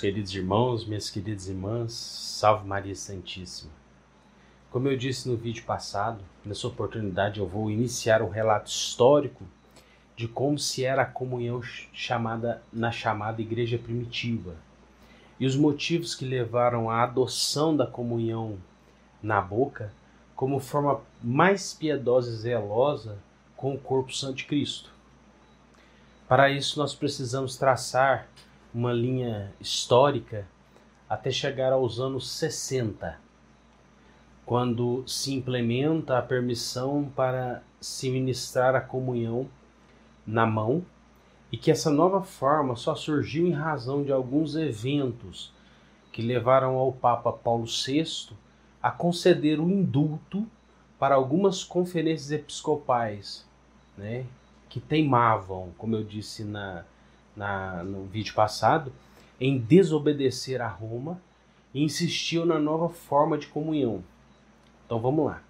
queridos irmãos, minhas queridas irmãs, salve Maria Santíssima. Como eu disse no vídeo passado, nessa oportunidade eu vou iniciar um relato histórico de como se era a comunhão na chamada igreja primitiva e os motivos que levaram à adoção da comunhão na boca como forma mais piedosa e zelosa com o corpo santo de Cristo. Para isso nós precisamos traçar uma linha histórica até chegar aos anos 60, quando se implementa a permissão para se ministrar a comunhão na mão, e que essa nova forma só surgiu em razão de alguns eventos que levaram ao Papa Paulo VI a conceder o indulto para algumas conferências episcopais, que teimavam, como eu disse no vídeo passado, em desobedecer a Roma e insistiam na nova forma de comunhão. Então vamos lá.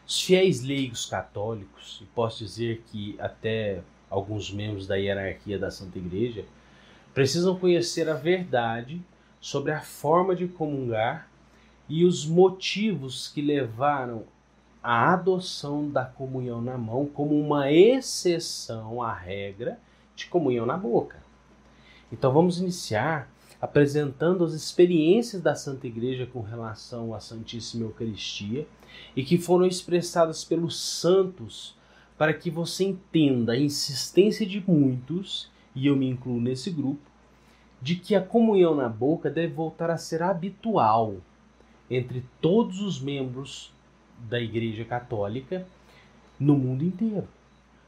Os fiéis leigos católicos, e posso dizer que até alguns membros da hierarquia da Santa Igreja, precisam conhecer a verdade sobre a forma de comungar e os motivos que levaram à adoção da comunhão na mão como uma exceção à regra de comunhão na boca. Então vamos iniciar apresentando as experiências da Santa Igreja com relação à Santíssima Eucaristia e que foram expressadas pelos santos, para que você entenda a insistência de muitos, e eu me incluo nesse grupo, de que a comunhão na boca deve voltar a ser habitual entre todos os membros da Igreja Católica no mundo inteiro.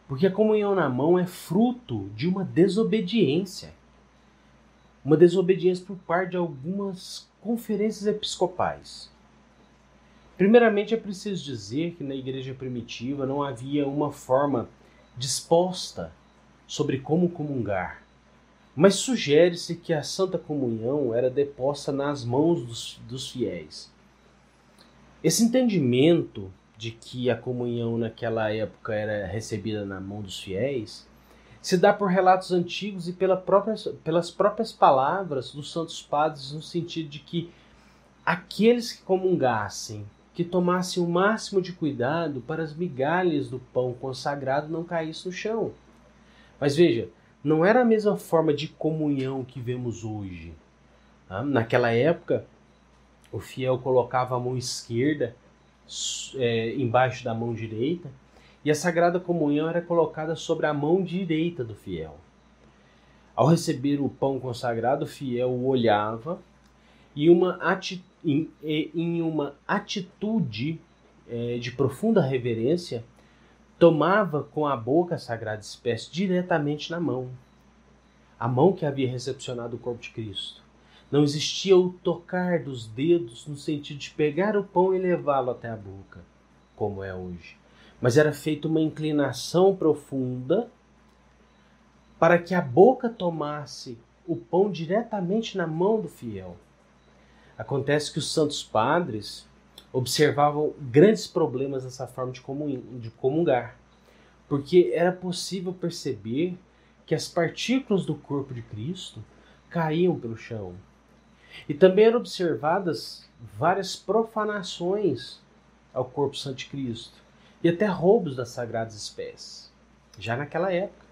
Porque a comunhão na mão é fruto de uma desobediência. Uma desobediência por parte de algumas conferências episcopais. Primeiramente, é preciso dizer que na igreja primitiva não havia uma forma disposta sobre como comungar. Mas sugere-se que a Santa Comunhão era deposta nas mãos dos fiéis. Esse entendimento de que a comunhão naquela época era recebida na mão dos fiéis se dá por relatos antigos e pelas próprias palavras dos santos padres, no sentido de que aqueles que comungassem, que tomassem o máximo de cuidado para as migalhas do pão consagrado não caíssem no chão. Mas veja, não era a mesma forma de comunhão que vemos hoje. Naquela época, o fiel colocava a mão esquerda embaixo da mão direita, e a Sagrada Comunhão era colocada sobre a mão direita do fiel. Ao receber o pão consagrado, o fiel o olhava e em uma atitude de profunda reverência, tomava com a boca a Sagrada Espécie diretamente na mão. A mão que havia recepcionado o corpo de Cristo. Não existia o tocar dos dedos no sentido de pegar o pão e levá-lo até a boca, como é hoje. Mas era feita uma inclinação profunda para que a boca tomasse o pão diretamente na mão do fiel. Acontece que os santos padres observavam grandes problemas nessa forma de comungar, porque era possível perceber que as partículas do corpo de Cristo caíam pelo chão. E também eram observadas várias profanações ao corpo santo de Cristo e até roubos das sagradas espécies, já naquela época.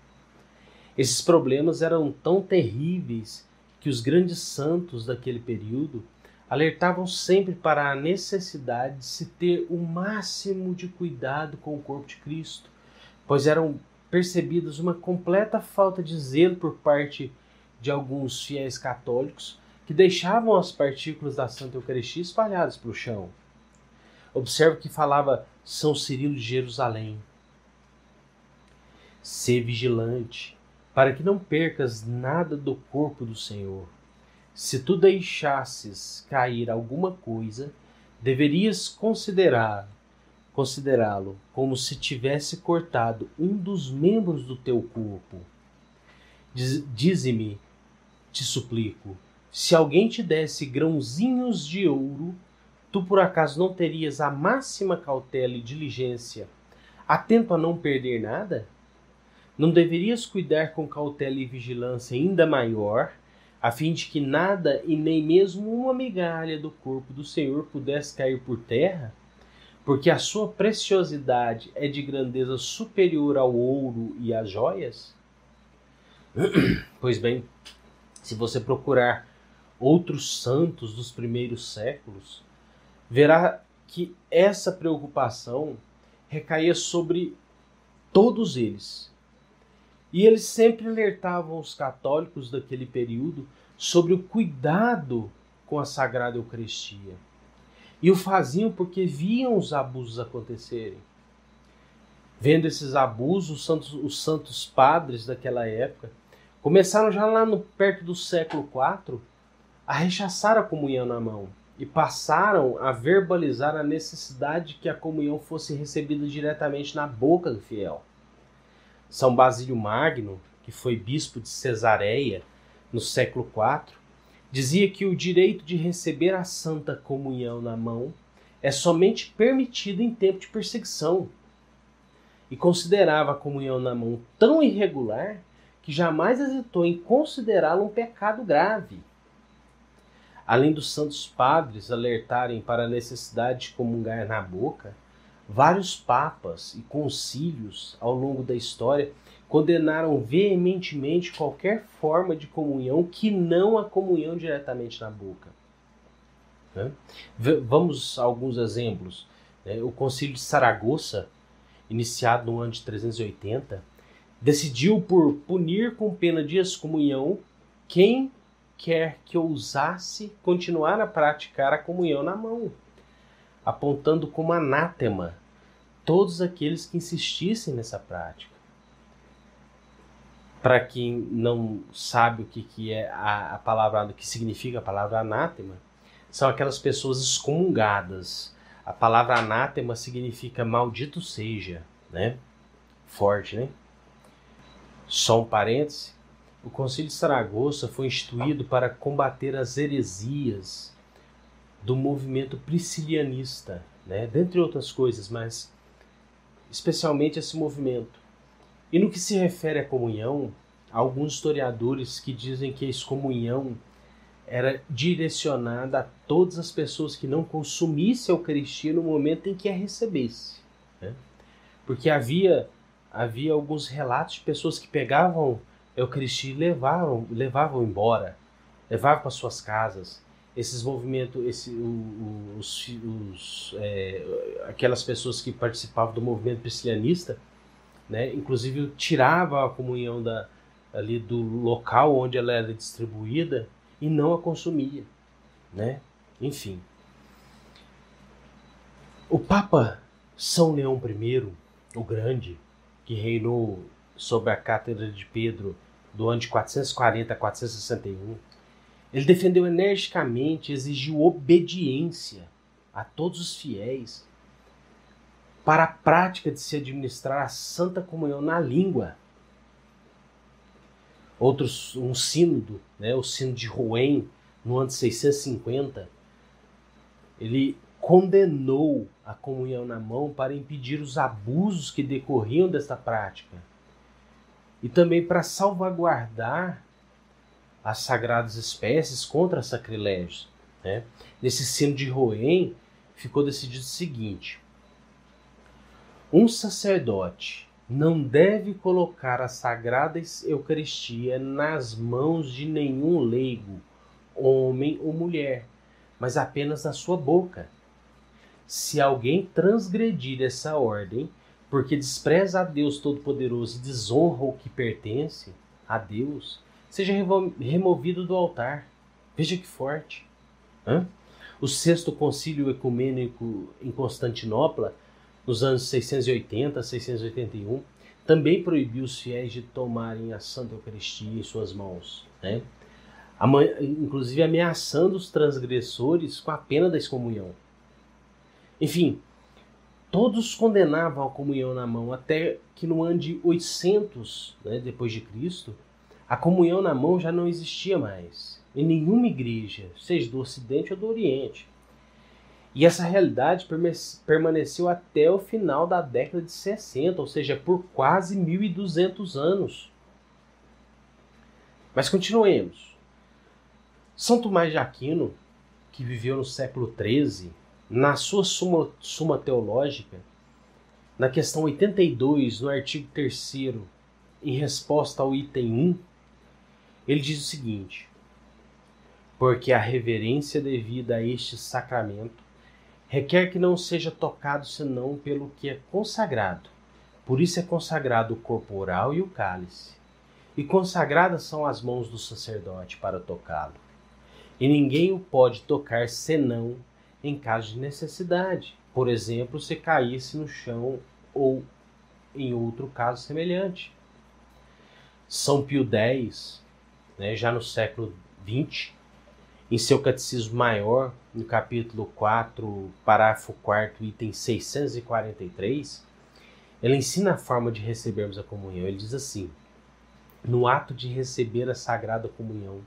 Esses problemas eram tão terríveis que os grandes santos daquele período alertavam sempre para a necessidade de se ter o máximo de cuidado com o corpo de Cristo, pois eram percebidas uma completa falta de zelo por parte de alguns fiéis católicos que deixavam as partículas da Santa Eucaristia espalhadas pelo chão. Observe que falava São Cirilo de Jerusalém. Sê vigilante, para que não percas nada do corpo do Senhor. Se tu deixasses cair alguma coisa, deverias considerá-lo como se tivesse cortado um dos membros do teu corpo. Dize-me, te suplico, se alguém te desse grãozinhos de ouro, tu por acaso não terias a máxima cautela e diligência, atento a não perder nada? Não deverias cuidar com cautela e vigilância ainda maior, a fim de que nada e nem mesmo uma migalha do corpo do Senhor pudesse cair por terra, porque a sua preciosidade é de grandeza superior ao ouro e às joias? Pois bem, se você procurar outros santos dos primeiros séculos, verá que essa preocupação recaía sobre todos eles. E eles sempre alertavam os católicos daquele período sobre o cuidado com a Sagrada Eucaristia. E o faziam porque viam os abusos acontecerem. Vendo esses abusos, os santos padres daquela época começaram já lá perto do século IV a rechaçar a comunhão na mão e passaram a verbalizar a necessidade de que a comunhão fosse recebida diretamente na boca do fiel. São Basílio Magno, que foi bispo de Cesareia no século IV, dizia que o direito de receber a Santa Comunhão na mão é somente permitido em tempo de perseguição, e considerava a comunhão na mão tão irregular que jamais hesitou em considerá-la um pecado grave. Além dos santos padres alertarem para a necessidade de comungar na boca, vários papas e concílios ao longo da história condenaram veementemente qualquer forma de comunhão que não a comunhão diretamente na boca. Vamos a alguns exemplos. O Concílio de Saragoça, iniciado no ano de 380, decidiu por punir com pena de excomunhão quem quer que ousasse continuar a praticar a comunhão na mão, apontando como anátema todos aqueles que insistissem nessa prática. Para quem não sabe o que é a palavra, o que significa a palavra anátema, são aquelas pessoas excomungadas. A palavra anátema significa maldito seja, né? Forte, né? Só um parêntese. O Concílio de Saragoça foi instituído para combater as heresias do movimento priscilianista, né? Dentre outras coisas, mas especialmente esse movimento. E no que se refere à comunhão, há alguns historiadores que dizem que a excomunhão era direcionada a todas as pessoas que não consumissem a Eucaristia no momento em que a recebesse, né? Porque havia alguns relatos de pessoas que pegavam a Eucaristia e levavam embora, levavam para suas casas. Esses movimentos, aquelas pessoas que participavam do movimento priscilianista, né, inclusive tiravam a comunhão ali do local onde ela era distribuída e não a consumia, né? Enfim. O Papa São Leão I, o Grande, que reinou sobre a Cátedra de Pedro do ano de 440 a 461, ele defendeu energicamente e exigiu obediência a todos os fiéis para a prática de se administrar a Santa Comunhão na língua. Um sínodo, né, o sínodo de Rouen, no ano de 650, ele condenou a comunhão na mão para impedir os abusos que decorriam desta prática e também para salvaguardar as sagradas espécies contra sacrilégios, né? Nesse sínodo de Rouen ficou decidido o seguinte: um sacerdote não deve colocar a Sagrada Eucaristia nas mãos de nenhum leigo, homem ou mulher, mas apenas na sua boca. Se alguém transgredir essa ordem, porque despreza a Deus Todo-Poderoso e desonra o que pertence a Deus, seja removido do altar. Veja que forte. O Sexto Concílio Ecumênico em Constantinopla, nos anos 680 a 681, também proibiu os fiéis de tomarem a Santa Eucaristia em suas mãos, né? Inclusive ameaçando os transgressores com a pena da excomunhão. Enfim, todos condenavam a comunhão na mão, até que no ano de 800, né, depois de Cristo, a comunhão na mão já não existia mais em nenhuma igreja, seja do Ocidente ou do Oriente. E essa realidade permaneceu até o final da década de 60, ou seja, por quase 1200 anos. Mas continuemos. São Tomás de Aquino, que viveu no século XIII, na sua Suma Teológica, na questão 82, no artigo 3º, em resposta ao item 1, ele diz o seguinte: porque a reverência devida a este sacramento requer que não seja tocado senão pelo que é consagrado. Por isso é consagrado o corporal e o cálice. E consagradas são as mãos do sacerdote para tocá-lo. E ninguém o pode tocar senão em caso de necessidade. Por exemplo, se caísse no chão ou em outro caso semelhante. São Pio X, já no século XX, em seu Catecismo Maior, no capítulo 4, parágrafo 4º, item 643, ele ensina a forma de recebermos a comunhão. Ele diz assim: no ato de receber a Sagrada Comunhão,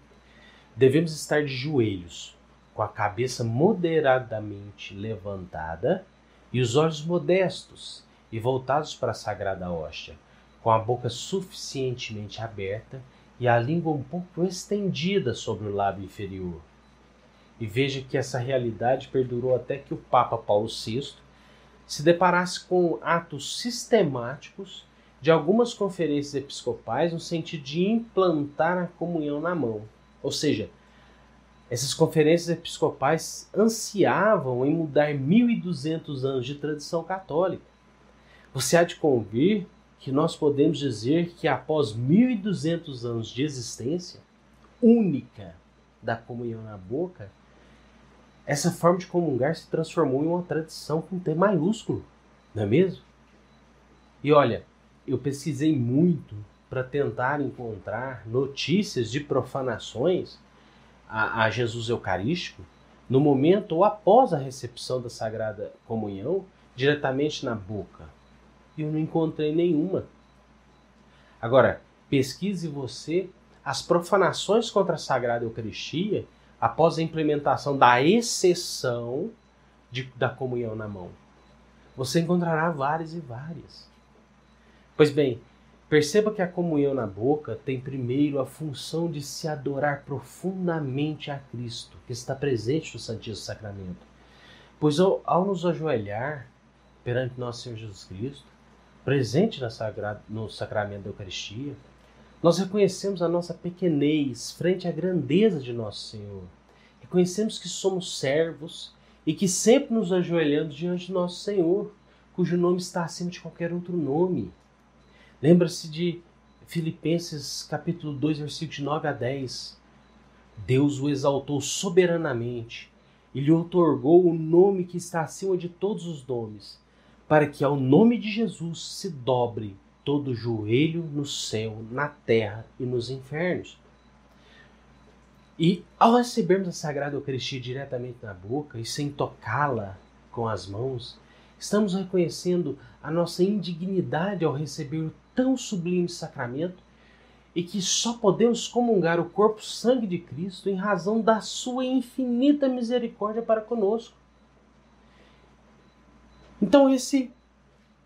devemos estar de joelhos, com a cabeça moderadamente levantada e os olhos modestos e voltados para a Sagrada Hóstia, com a boca suficientemente aberta e a língua um pouco estendida sobre o lábio inferior. E veja que essa realidade perdurou até que o Papa Paulo VI se deparasse com atos sistemáticos de algumas conferências episcopais no sentido de implantar a comunhão na mão. Ou seja, essas conferências episcopais ansiavam em mudar 1.200 anos de tradição católica. Você há de convir que nós podemos dizer que após 1.200 anos de existência única da comunhão na boca, essa forma de comungar se transformou em uma tradição com T maiúsculo, não é mesmo? E olha, eu pesquisei muito para tentar encontrar notícias de profanações a Jesus Eucarístico no momento ou após a recepção da Sagrada Comunhão diretamente na boca. E eu não encontrei nenhuma. Agora, pesquise você as profanações contra a Sagrada Eucaristia após a implementação da exceção da comunhão na mão. Você encontrará várias e várias. Pois bem, perceba que a comunhão na boca tem primeiro a função de se adorar profundamente a Cristo, que está presente no Santíssimo Sacramento. Pois ao nos ajoelhar perante nosso Senhor Jesus Cristo, presente no Sacramento da Eucaristia, nós reconhecemos a nossa pequenez frente à grandeza de nosso Senhor. Reconhecemos que somos servos e que sempre nos ajoelhamos diante de nosso Senhor, cujo nome está acima de qualquer outro nome. Lembra-se de Filipenses capítulo 2, versículos de 9 a 10. Deus o exaltou soberanamente e lhe outorgou o nome que está acima de todos os nomes, para que ao nome de Jesus se dobre todo joelho no céu, na terra e nos infernos. E ao recebermos a Sagrada Eucaristia diretamente na boca e sem tocá-la com as mãos, estamos reconhecendo a nossa indignidade ao receber o tão sublime sacramento e que só podemos comungar o corpo e sangue de Cristo em razão da sua infinita misericórdia para conosco. Então esse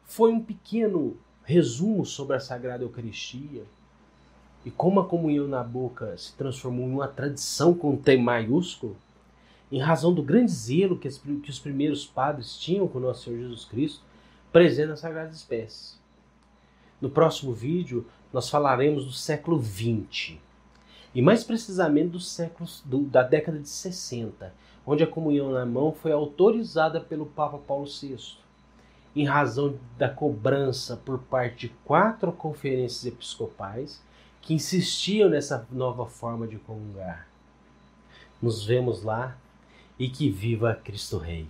foi um pequeno resumo sobre a Sagrada Eucaristia e como a comunhão na boca se transformou em uma tradição com T maiúsculo, em razão do grande zelo que os primeiros padres tinham com nosso Senhor Jesus Cristo, presente nas Sagradas Espécies. No próximo vídeo, nós falaremos do século XX, e mais precisamente da década de 60, onde a comunhão na mão foi autorizada pelo Papa Paulo VI, em razão da cobrança por parte de 4 conferências episcopais que insistiam nessa nova forma de comungar. Nos vemos lá e que viva Cristo Rei!